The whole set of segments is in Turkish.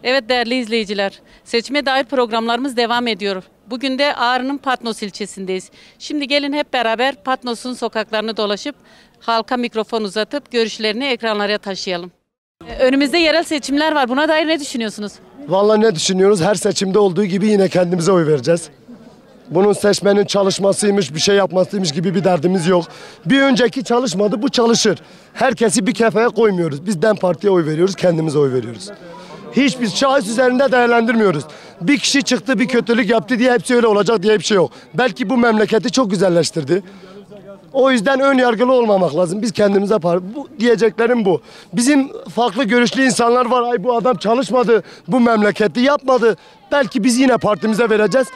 Evet değerli izleyiciler, seçime dair programlarımız devam ediyor. Bugün de Ağrı'nın Patnos ilçesindeyiz. Şimdi gelin hep beraber Patnos'un sokaklarını dolaşıp halka mikrofon uzatıp görüşlerini ekranlara taşıyalım. Önümüzde yerel seçimler var. Buna dair ne düşünüyorsunuz? Vallahi ne düşünüyoruz? Her seçimde olduğu gibi yine kendimize oy vereceğiz. Bunun seçmenin çalışmasıymış, bir şey yapmasıymış gibi bir derdimiz yok. Bir önceki çalışmadı, bu çalışır. Herkesi bir kefeye koymuyoruz. Biz DEM Parti'ye oy veriyoruz, kendimize oy veriyoruz. Hiçbir şahıs üzerinde değerlendirmiyoruz. Bir kişi çıktı, bir kötülük yaptı diye hepsi öyle olacak diye bir şey yok. Belki bu memleketi çok güzelleştirdi. O yüzden ön yargılı olmamak lazım. Biz kendimize bu diyeceklerim bu. Bizim farklı görüşlü insanlar var. Ay bu adam çalışmadı, bu memleketi yapmadı. Belki biz yine partimize vereceğiz.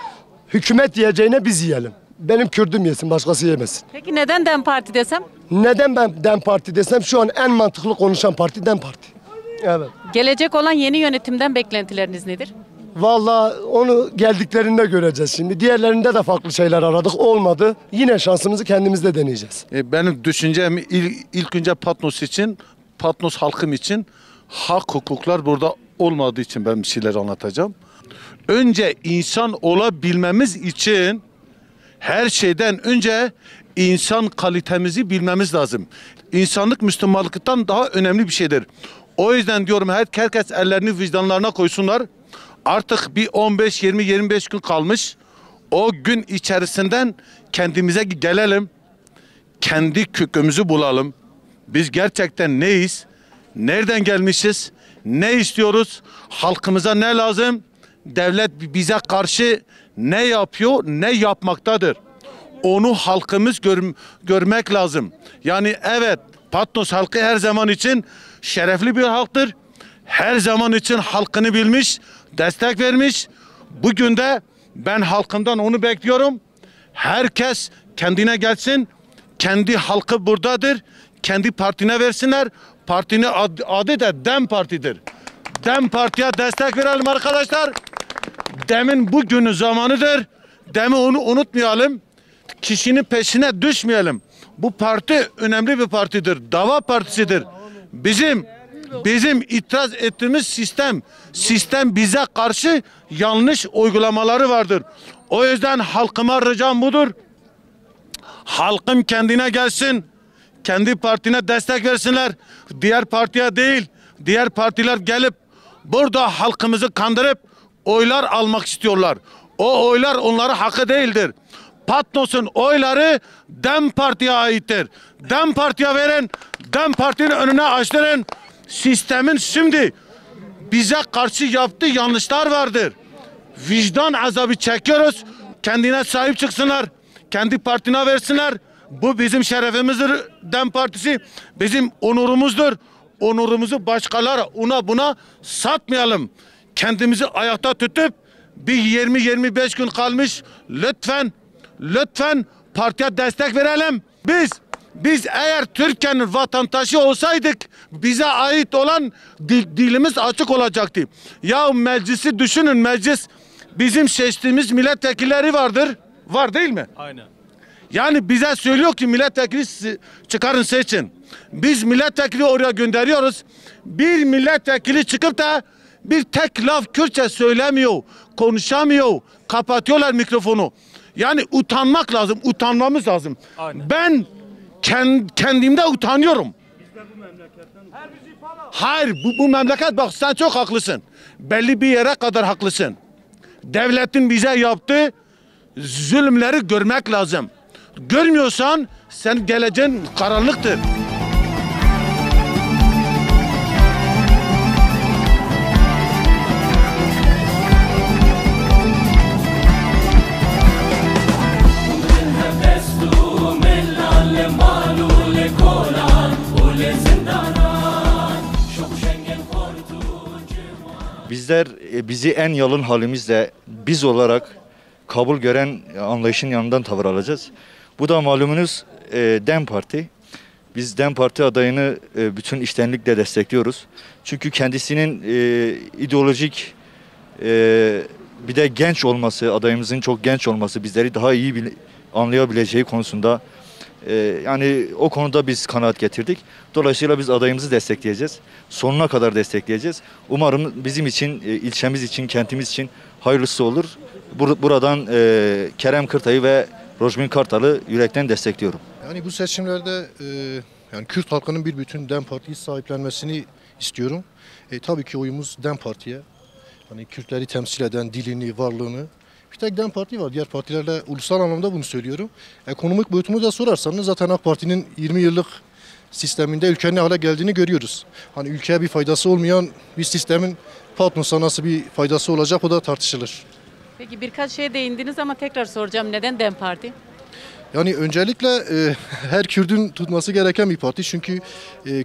Hükümet yiyeceğine biz yiyelim. Benim Kürdüm yesin, başkası yemesin. Peki neden DEM Parti desem? Neden ben DEM Parti desem? Şu an en mantıklı konuşan parti DEM Parti. Evet. Gelecek olan yeni yönetimden beklentileriniz nedir? Vallahi onu geldiklerinde göreceğiz şimdi. Diğerlerinde de farklı şeyler aradık. Olmadı. Yine şansımızı kendimizde deneyeceğiz. Benim düşüncem ilk önce Patnos için, Patnos halkım için hak hukuklar burada olmadığı için ben bir şeyler anlatacağım. Önce insan olabilmemiz için her şeyden önce insan kalitemizi bilmemiz lazım. İnsanlık Müslümanlıktan daha önemli bir şeydir. O yüzden diyorum herkes ellerini vicdanlarına koysunlar. Artık bir 15, 20, 25 gün kalmış. O gün içerisinden kendimize gelelim. Kendi kökümüzü bulalım. Biz gerçekten neyiz? Nereden gelmişiz? Ne istiyoruz? Halkımıza ne lazım? Devlet bize karşı ne yapıyor? Ne yapmaktadır? Onu halkımız görmek lazım. Yani evet, Patnos halkı her zaman için şerefli bir halktır. Her zaman için halkını bilmiş, destek vermiş. Bugün de ben halkımdan onu bekliyorum. Herkes kendine gelsin. Kendi halkı buradadır. Kendi partine versinler. Partinin adı da DEM Parti'dir. DEM Parti'ye destek verelim arkadaşlar. DEM'in bugünü zamanıdır. DEM'i onu unutmayalım. Kişinin peşine düşmeyelim. Bu parti önemli bir partidir. Dava partisidir. Bizim itiraz ettiğimiz sistem bize karşı yanlış uygulamaları vardır. O yüzden halkıma ricam budur. Halkım kendine gelsin. Kendi partine destek versinler. Diğer partiye değil. Diğer partiler gelip burada halkımızı kandırıp oylar almak istiyorlar. O oylar onlara hakkı değildir. Patnos'un oyları DEM Parti'ye aittir. DEM Parti'ye verin. DEM Parti'nin önüne açtırın. Sistemin şimdi bize karşı yaptığı yanlışlar vardır. Vicdan azabı çekiyoruz. Kendine sahip çıksınlar. Kendi partine versinler. Bu bizim şerefimizdir. DEM Partisi bizim onurumuzdur. Onurumuzu başkalara buna satmayalım. Kendimizi ayakta tutup bir 20-25 gün kalmış. Lütfen partiye destek verelim. Biz eğer Türkiye'nin vatandaşı olsaydık bize ait olan dilimiz açık olacaktı. Ya meclisi düşünün, meclis bizim seçtiğimiz milletvekilleri vardır. Var değil mi? Aynen. Yani bize söylüyor ki milletvekili çıkarın seçin. Biz milletvekili oraya gönderiyoruz. Bir milletvekili çıkıp da bir tek laf Kürtçe söylemiyor, konuşamıyor, kapatıyorlar mikrofonu. Yani utanmak lazım, utanmamız lazım. Aynen. Ben kendimde utanıyorum. Hayır, bu memleket bak sen çok haklısın. Belli bir yere kadar haklısın. Devletin bize yaptığı zulümleri görmek lazım. Görmüyorsan sen geleceğin karanlıktır. Bizler bizi en yalın halimizle biz olarak kabul gören anlayışın yanından tavır alacağız. Bu da malumunuz DEM Parti. Biz DEM Parti adayını bütün içtenlikle destekliyoruz. Çünkü kendisinin ideolojik bir de genç olması, adayımızın çok genç olması bizleri daha iyi anlayabileceği konusunda Yani o konuda biz kanaat getirdik. Dolayısıyla biz adayımızı destekleyeceğiz. Sonuna kadar destekleyeceğiz. Umarım bizim için, ilçemiz için, kentimiz için hayırlısı olur. Buradan Kerem Kırtay'ı ve Rojmin Kartal'ı yürekten destekliyorum. Yani bu seçimlerde yani Kürt halkının bir bütün DEM Parti'yi sahiplenmesini istiyorum. Tabii ki oyumuz DEM Parti'ye. Hani Kürtleri temsil eden dilini, varlığını. Bir tek DEM Parti var. Diğer partilerle ulusal anlamda bunu söylüyorum. Ekonomik boyutumu da sorarsanız zaten AK Parti'nin 20 yıllık sisteminde ülkenin ne hale geldiğini görüyoruz. Hani ülkeye bir faydası olmayan bir sistemin Patnos'a nasıl bir faydası olacak o da tartışılır. Peki birkaç şeye değindiniz ama tekrar soracağım. Neden DEM Parti? Yani öncelikle her Kürdün tutması gereken bir parti. Çünkü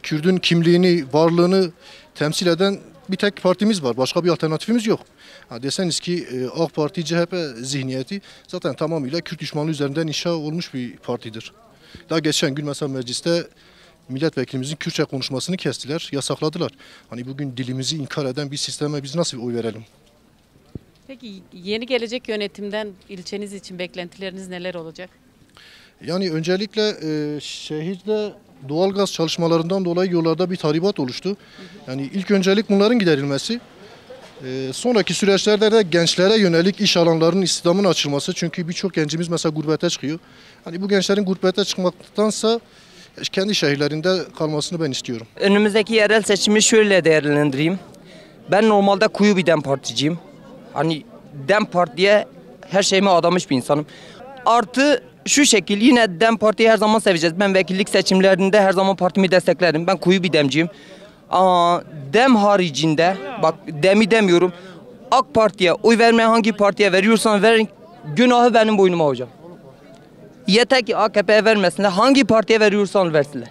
Kürdün kimliğini, varlığını temsil eden bir tek partimiz var. Başka bir alternatifimiz yok. Ha deseniz ki AK Parti, CHP zihniyeti zaten tamamıyla Kürt düşmanlığı üzerinden inşa olmuş bir partidir. Daha geçen gün mesela mecliste milletvekilimizin Kürtçe konuşmasını kestiler, yasakladılar. Hani bugün dilimizi inkar eden bir sisteme biz nasıl oy verelim? Peki yeni gelecek yönetimden ilçeniz için beklentileriniz neler olacak? Yani öncelikle şehirde doğalgaz çalışmalarından dolayı yollarda bir tahribat oluştu. Yani ilk öncelik bunların giderilmesi. Sonraki süreçlerde de gençlere yönelik iş alanlarının istihdamın açılması. Çünkü birçok gencimiz mesela gurbete çıkıyor. Hani bu gençlerin gurbete çıkmaktansa kendi şehirlerinde kalmasını ben istiyorum. Önümüzdeki yerel seçimi şöyle değerlendireyim. Ben normalde koyu bir DEM Particiyim. Hani DEM Parti'ye her şeyimi adamış bir insanım. Artı şu şekil yine DEM Parti'yi her zaman seveceğiz. Ben vekillik seçimlerinde her zaman partimi desteklerim. Ben koyu bir DEM'ciyim. Ama DEM haricinde bak DEM'i demiyorum. AK Parti'ye oy vermeye hangi partiye veriyorsan verin, günahı benim boynuma hocam. Yeter ki AKP'ye vermesinler. Hangi partiye veriyorsan versinler.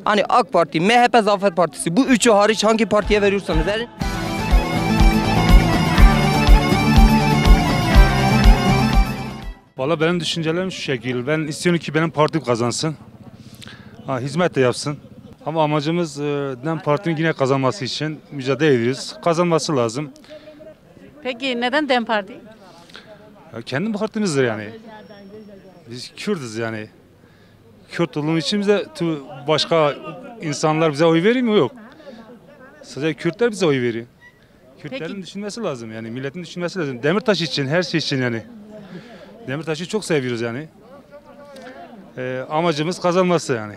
Hani AK Parti, MHP, Zafer Partisi bu üçü hariç hangi partiye veriyorsanız verin. Valla benim düşüncelerim şu şekil. Ben istiyorum ki benim partim kazansın. Hizmet de yapsın. Ama amacımız DEM Parti'nin yine kazanması için mücadele ediyoruz. Kazanması lazım. Peki neden DEM Parti? Kendi partimizdir yani. Biz Kürt'üz yani. Kürt olduğumuz için bize başka insanlar bize oy veriyor mu? Yok. Sadece Kürtler bize oy veriyor. Kürtlerin Peki. düşünmesi lazım yani. Milletin düşünmesi lazım. Demirtaş için, her şey için yani. Demirtaş'ı çok seviyoruz yani. Amacımız kazanması yani.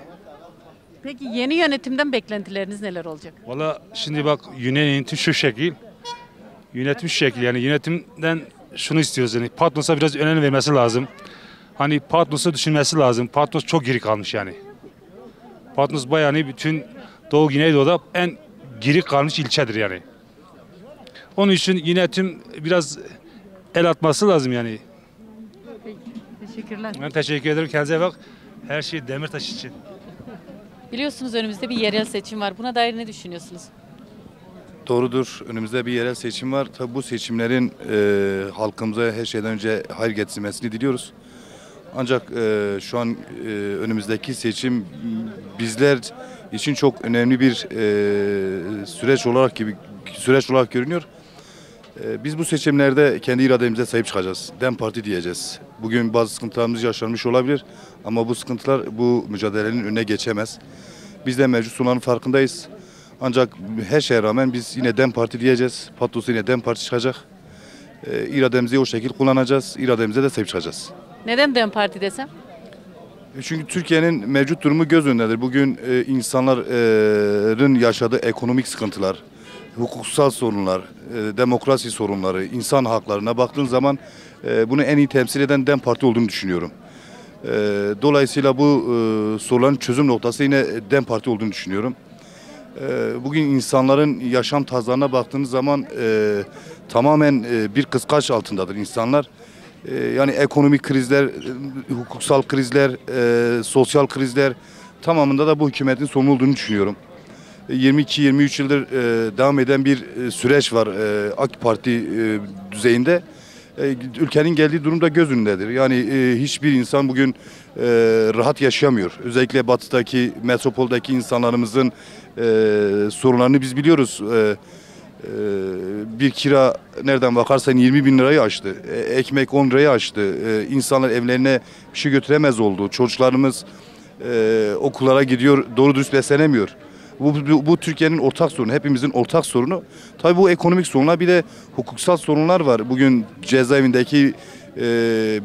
Peki yeni yönetimden beklentileriniz neler olacak? Valla şimdi bak yönetim şu şekil. Yönetim şu şekil yani yönetimden şunu istiyoruz yani. Patnos'a biraz önem vermesi lazım. Hani Patnos'u düşünmesi lazım. Patnos çok geri kalmış yani. Patnos bayağı hani bütün Doğu Güneydoğu'da en geri kalmış ilçedir yani. Onun için yönetim biraz el atması lazım yani. Teşekkürler. Ben teşekkür ederim. Kendinize bak. Her şey Demirtaş için. Biliyorsunuz önümüzde bir yerel seçim var. Buna dair ne düşünüyorsunuz? Doğrudur. Önümüzde bir yerel seçim var. Tabii bu seçimlerin halkımıza her şeyden önce hayır getirmesini diliyoruz. Ancak şu an önümüzdeki seçim bizler için çok önemli bir süreç olarak görünüyor. Biz bu seçimlerde kendi irademize sahip çıkacağız. DEM Parti diyeceğiz. Bugün bazı sıkıntılarımız yaşanmış olabilir ama bu sıkıntılar bu mücadelenin önüne geçemez. Biz de mevcut olanın farkındayız. Ancak her şeye rağmen biz yine DEM Parti diyeceğiz. Patnos'ta yine DEM Parti çıkacak. İrademizi o şekilde kullanacağız. İrademize de sahip çıkacağız. Neden DEM Parti desem? Çünkü Türkiye'nin mevcut durumu göz önündedir. Bugün insanların yaşadığı ekonomik sıkıntılar, hukuksal sorunlar, demokrasi sorunları, insan haklarına baktığın zaman bunu en iyi temsil eden DEM Parti olduğunu düşünüyorum. Dolayısıyla bu soruların çözüm noktası yine DEM Parti olduğunu düşünüyorum. Bugün insanların yaşam tarzlarına baktığınız zaman tamamen bir kıskaç altındadır insanlar. Yani ekonomik krizler, hukuksal krizler, sosyal krizler tamamında da bu hükümetin sorumlu olduğunu düşünüyorum. 22-23 yıldır devam eden bir süreç var AK Parti düzeyinde. Ülkenin geldiği durumda göz önündedir. Yani hiçbir insan bugün rahat yaşayamıyor. Özellikle batıdaki, metropoldaki insanlarımızın sorunlarını biz biliyoruz. Bir kira nereden bakarsan 20 bin lirayı aştı. Ekmek 10 lirayı aştı. İnsanlar evlerine bir şey götüremez oldu. Çocuklarımız okullara gidiyor, doğru dürüst beslenemiyor. Bu Türkiye'nin ortak sorunu, hepimizin ortak sorunu. Tabii bu ekonomik sorunlar, bir de hukuksal sorunlar var. Bugün cezaevindeki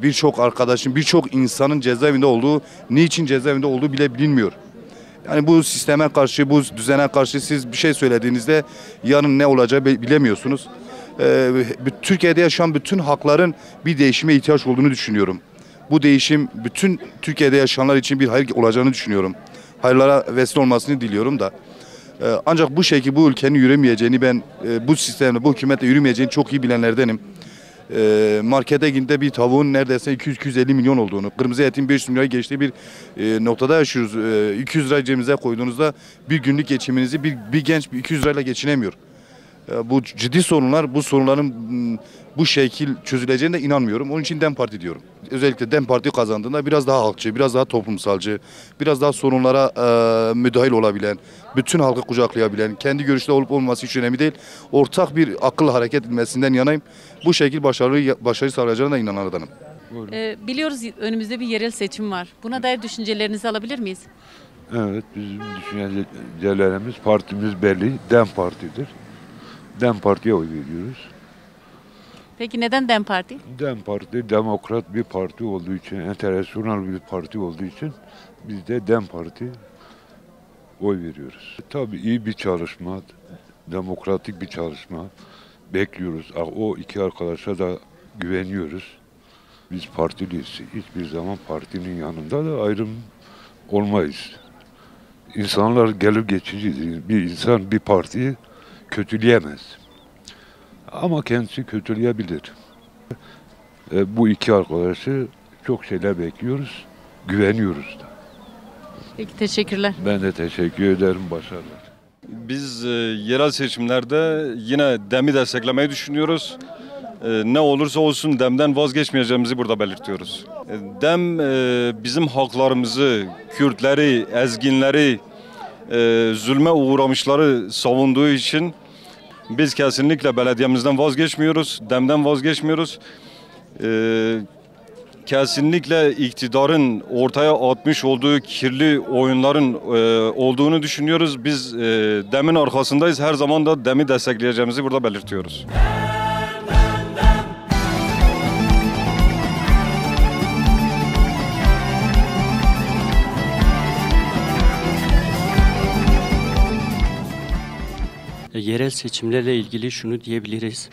birçok arkadaşın, birçok insanın cezaevinde olduğu, niçin cezaevinde olduğu bile bilinmiyor. Yani bu sisteme karşı, bu düzene karşı siz bir şey söylediğinizde yarın ne olacağı bilemiyorsunuz. Türkiye'de yaşayan bütün hakların bir değişime ihtiyaç olduğunu düşünüyorum. Bu değişim bütün Türkiye'de yaşayanlar için bir hayır olacağını düşünüyorum. Hayırlara vesile olmasını diliyorum da. Ancak bu şekilde bu ülkenin yürümeyeceğini, ben bu sistemle, bu hükümetle yürümeyeceğini çok iyi bilenlerdenim. Markete gidince bir tavuğun neredeyse 200-250 milyon olduğunu, kırmızı etin 500 milyona geçtiği bir noktada yaşıyoruz. 200 lira cebinize koyduğunuzda bir günlük geçiminizi bir genç 200 lirayla geçinemiyor. Bu ciddi sorunlar, bu sorunların bu şekil çözüleceğine inanmıyorum. Onun için DEM Parti diyorum. Özellikle DEM Parti kazandığında biraz daha halkçı, biraz daha toplumsalcı, biraz daha sorunlara müdahil olabilen, bütün halkı kucaklayabilen, kendi görüşte olup olmaması hiç önemli değil. Ortak bir akıllı hareket edilmesinden yanayım. Bu şekil başarı sağlayacağına inananlardanım. Biliyoruz önümüzde bir yerel seçim var. Buna dair düşüncelerinizi alabilir miyiz? Evet, bizim düşüncelerimiz, partimiz belli, DEM Parti'dir. DEM Parti'ye oy veriyoruz. Peki neden DEM Parti? DEM Parti demokrat bir parti olduğu için, entelektüel bir parti olduğu için biz de DEM Parti oy veriyoruz. Tabii iyi bir çalışma, demokratik bir çalışma bekliyoruz. O iki arkadaşa da güveniyoruz. Biz partiliyiz. Hiçbir zaman partinin yanında da ayrım olmayız. İnsanlar gelip geçici. Bir insan bir partiyi kötüleyemez. Ama kendisi kötüleyebilir. Bu iki arkadaşı çok şeyler bekliyoruz, güveniyoruz da. Peki teşekkürler. Ben de teşekkür ederim, başarılar. Biz yerel seçimlerde yine DEM'i desteklemeyi düşünüyoruz. Ne olursa olsun DEM'den vazgeçmeyeceğimizi burada belirtiyoruz. DEM bizim haklarımızı, Kürtleri, ezginleri, zulme uğramışları savunduğu için biz kesinlikle belediyemizden vazgeçmiyoruz, DEM'den vazgeçmiyoruz. Kesinlikle iktidarın ortaya atmış olduğu kirli oyunların olduğunu düşünüyoruz. Biz DEM'in arkasındayız. Her zaman da DEM'i destekleyeceğimizi burada belirtiyoruz. Yerel seçimlerle ilgili şunu diyebiliriz.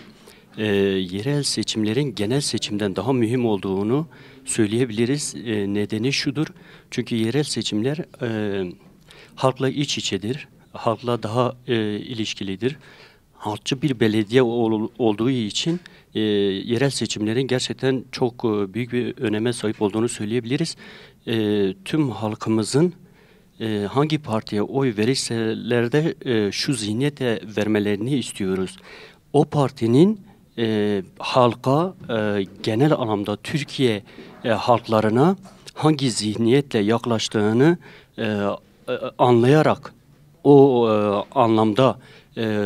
Yerel seçimlerin genel seçimden daha mühim olduğunu söyleyebiliriz. Nedeni şudur. Çünkü yerel seçimler halkla iç içedir. Halkla daha ilişkilidir. Halkçı bir belediye olduğu için yerel seçimlerin gerçekten çok büyük bir öneme sahip olduğunu söyleyebiliriz. Tüm halkımızın hangi partiye oy verirseler de şu zihniyete vermelerini istiyoruz. O partinin halka genel anlamda Türkiye halklarına hangi zihniyetle yaklaştığını anlayarak o anlamda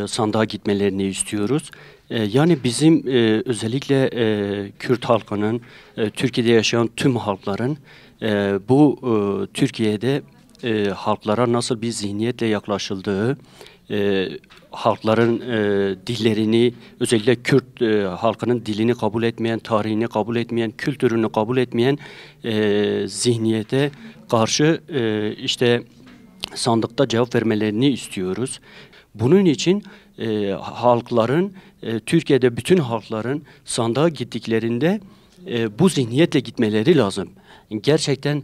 sandığa gitmelerini istiyoruz. Yani bizim özellikle Kürt halkının, Türkiye'de yaşayan tüm halkların bu Türkiye'de halklara nasıl bir zihniyetle yaklaşıldığı, halkların dillerini, özellikle Kürt halkının dilini kabul etmeyen, tarihini kabul etmeyen, kültürünü kabul etmeyen zihniyete karşı işte sandıkta cevap vermelerini istiyoruz. Bunun için halkların, Türkiye'de bütün halkların sandığa gittiklerinde bu zihniyetle gitmeleri lazım. Gerçekten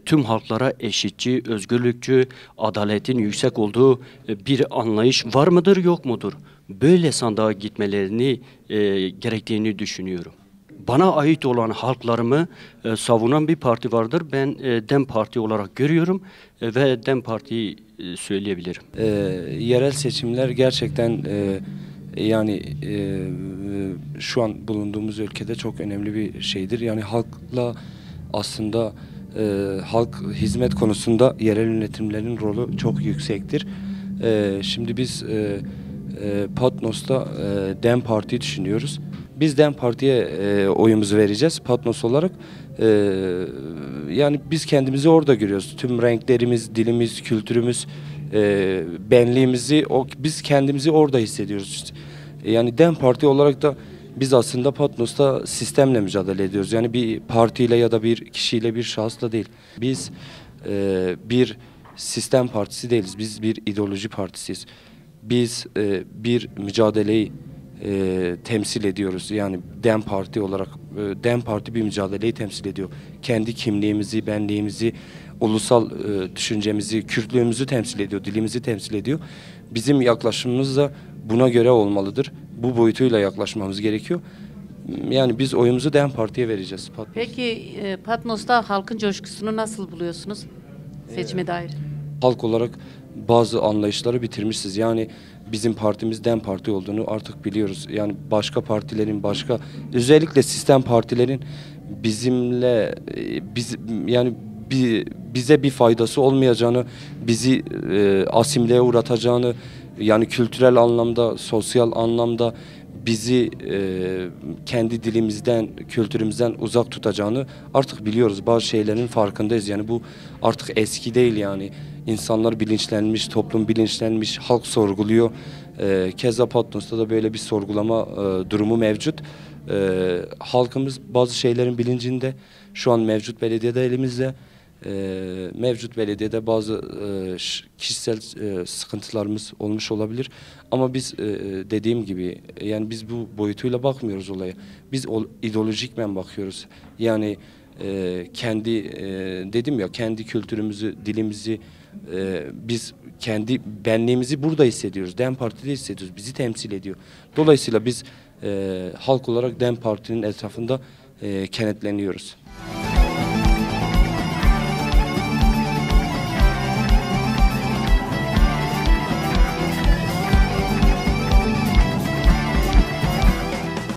tüm halklara eşitçi, özgürlükçü, adaletin yüksek olduğu bir anlayış var mıdır, yok mudur? Böyle sandığa gitmelerini gerektiğini düşünüyorum. Bana ait olan halklarımı savunan bir parti vardır. Ben DEM Parti olarak görüyorum ve DEM Parti'yi söyleyebilirim. Yerel seçimler gerçekten şu an bulunduğumuz ülkede çok önemli bir şeydir. Yani halkla aslında halk hizmet konusunda yerel yönetimlerin rolü çok yüksektir. Şimdi biz Patnos'ta DEM Parti düşünüyoruz. Biz DEM Parti'ye oyumuzu vereceğiz Patnos olarak. Yani biz kendimizi orada görüyoruz. Tüm renklerimiz, dilimiz, kültürümüz, benliğimizi, biz kendimizi orada hissediyoruz. Yani DEM Parti olarak da biz aslında Patnos'ta sistemle mücadele ediyoruz. Yani bir partiyle ya da bir kişiyle, bir şahısla değil. Biz bir sistem partisi değiliz. Biz bir ideoloji partisiyiz. Biz bir mücadeleyi temsil ediyoruz. Yani DEM Parti olarak DEM Parti bir mücadeleyi temsil ediyor. Kendi kimliğimizi, benliğimizi, ulusal düşüncemizi, Kürtlüğümüzü temsil ediyor, dilimizi temsil ediyor. Bizim yaklaşımımız da buna göre olmalıdır. Bu boyutuyla yaklaşmamız gerekiyor. Yani biz oyumuzu DEM Parti'ye vereceğiz. Peki Patnos'ta halkın coşkusunu nasıl buluyorsunuz seçime dair? Halk olarak bazı anlayışları bitirmişiz. Yani bizim partimiz DEM Parti olduğunu artık biliyoruz. Yani başka partilerin, özellikle sistem partilerin bizimle bize bir faydası olmayacağını, bizi asimliğe uğratacağını, yani kültürel anlamda, sosyal anlamda bizi kendi dilimizden, kültürümüzden uzak tutacağını artık biliyoruz. Bazı şeylerin farkındayız. Yani bu artık eski değil yani. İnsanlar bilinçlenmiş, toplum bilinçlenmiş, halk sorguluyor. Keza Patnos'ta da böyle bir sorgulama durumu mevcut. Halkımız bazı şeylerin bilincinde. Şu an mevcut belediyede elimizde. Mevcut belediyede bazı kişisel sıkıntılarımız olmuş olabilir. Ama biz dediğim gibi yani biz bu boyutuyla bakmıyoruz olaya. Biz ideolojikmen bakıyoruz. Yani dedim ya kendi kültürümüzü, dilimizi biz kendi benliğimizi burada hissediyoruz. DEM Parti'de hissediyoruz. Bizi temsil ediyor. Dolayısıyla biz halk olarak DEM Parti'nin etrafında kenetleniyoruz.